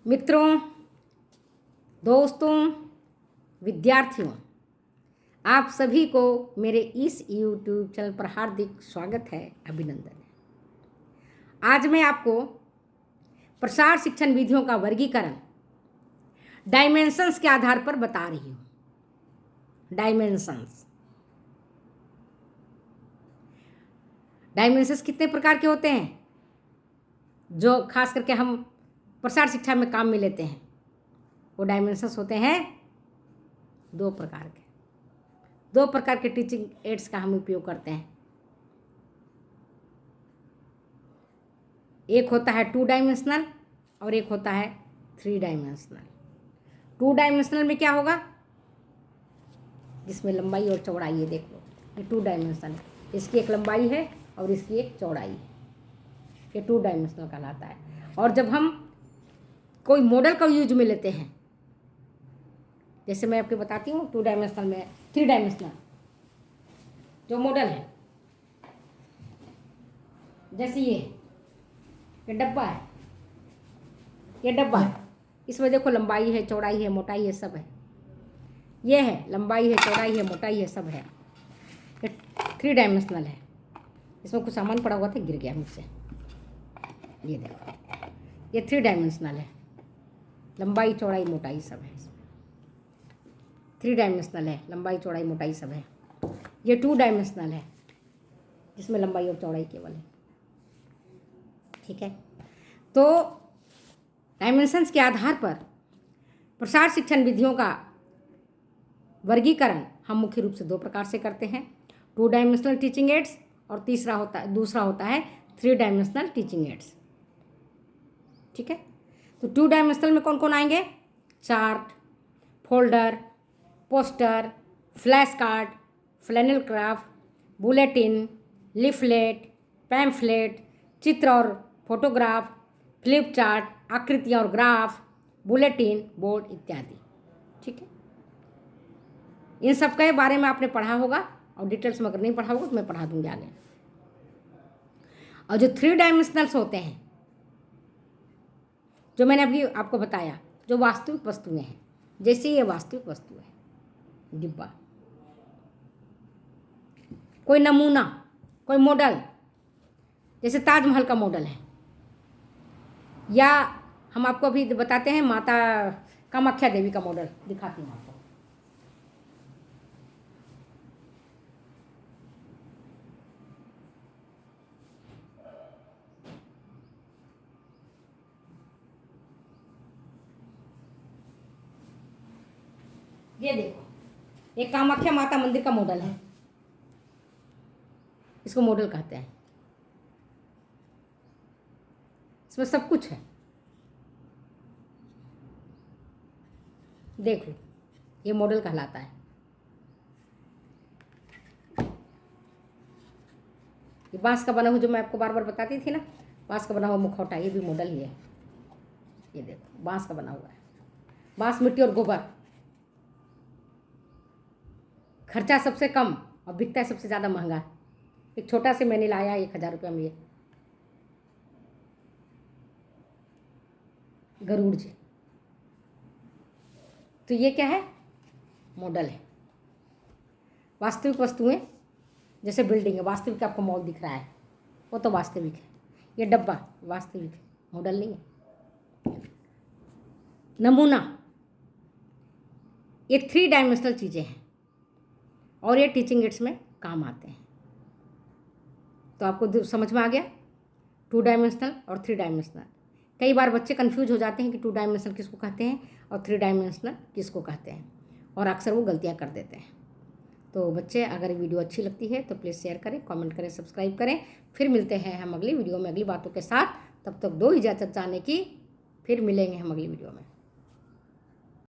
मित्रों, दोस्तों, विद्यार्थियों, आप सभी को मेरे इस YouTube चैनल पर हार्दिक स्वागत है, अभिनंदन है। आज मैं आपको प्रसार शिक्षण विधियों का वर्गीकरण डायमेंशंस के आधार पर बता रही हूँ। डायमेंशंस कितने प्रकार के होते हैं जो खास करके हम प्रसार शिक्षा में काम में लेते हैं? वो डायमेंशंस होते हैं दो प्रकार के टीचिंग एड्स का हम उपयोग करते हैं। एक होता है 2 डायमेंशनल और एक होता है 3 डायमेंशनल। 2 डायमेंशनल में क्या होगा? जिसमें लंबाई और चौड़ाई है। देख लो, ये 2 डायमेंशनल है, इसकी एक लंबाई है और इसकी एक चौड़ाई है। ये 2 डायमेंशनल कहलाता है। और जब हम कोई मॉडल का यूज में लेते हैं, जैसे मैं आपको बताती हूँ 2 डायमेंशनल में 3 डायमेंशनल जो मॉडल है, जैसे ये डब्बा है, इसमें देखो लंबाई है, चौड़ाई है, मोटाई है, सब है। ये है लंबाई है, चौड़ाई है, मोटाई है, सब है। ये 3 डायमेंशनल है। इसमें कुछ सामान पड़ा हुआ था, गिर गया मुझसे। ये देखो, ये 3 डायमेंशनल है, लंबाई, चौड़ाई, मोटाई सब है। 3 डायमेंशनल है, लंबाई, चौड़ाई, मोटाई सब है। ये 2 डायमेंशनल है, जिसमें लंबाई और चौड़ाई केवल है। ठीक है, तो डायमेंशंस के आधार पर प्रसार शिक्षण विधियों का वर्गीकरण हम मुख्य रूप से 2 प्रकार से करते हैं, 2 डायमेंशनल टीचिंग एड्स और दूसरा होता है 3 डायमेंशनल टीचिंग एड्स। ठीक है, तो 2 डायमेंशनल में कौन कौन आएंगे? Chart, folder, poster, flash card, flannel craft, bulletin, leaflet, pamphlet, चित्र और फोटोग्राफ, फ्लिप चार्ट, आकृतियाँ और ग्राफ, बुलेटिन बोर्ड इत्यादि। ठीक है, इन सब के बारे में आपने पढ़ा होगा और डिटेल्स में अगर नहीं पढ़ा होगा तो मैं पढ़ा दूंगी आगे। और जो 3 डायमेंशनल्स होते हैं, जो मैंने अभी आपको बताया, जो वास्तविक वस्तुएं हैं, जैसे ये वास्तविक वस्तु है डिब्बा, कोई नमूना, कोई मॉडल, जैसे ताजमहल का मॉडल है, या हम आपको अभी बताते हैं माता कामाख्या देवी का मॉडल दिखाती हूँ आपको। ये देखो, ये कामाख्या माता मंदिर का मॉडल है, इसको मॉडल कहते हैं। इसमें सब कुछ है, देख लो, ये मॉडल कहलाता है। ये बांस का बना हुआ, जो मैं आपको बार बार बताती थी ना, बांस का बना हुआ मुखौटा, ये भी मॉडल ही है। ये देखो, बांस का बना हुआ है, बांस, मिट्टी और गोबर। खर्चा सबसे कम और बिकता है सबसे ज़्यादा महंगा। एक छोटा से मैंने लाया 1000 रुपये में, ये गरुड़ जी। तो ये क्या है? मॉडल है। वास्तविक वस्तुएं, जैसे बिल्डिंग है, वास्तविक आपको मॉल दिख रहा है, वो तो वास्तविक है। ये डब्बा वास्तविक है, मॉडल नहीं है। नमूना, ये 3 डायमेंशनल चीज़ें हैं और ये टीचिंग एड्स में काम आते हैं। तो आपको समझ में आ गया 2 डायमेंशनल और 3 डायमेंशनल। कई बार बच्चे कंफ्यूज हो जाते हैं कि 2 डायमेंशनल किसको कहते हैं और 3 डायमेंशनल किसको कहते हैं, और अक्सर वो गलतियां कर देते हैं। तो बच्चे, अगर वीडियो अच्छी लगती है तो प्लीज़ शेयर करें, कमेंट करें, सब्सक्राइब करें। फिर मिलते हैं हम अगली वीडियो में अगली बातों के साथ। तब तक दो इजाज़त चाहने की, फिर मिलेंगे हम अगली वीडियो में।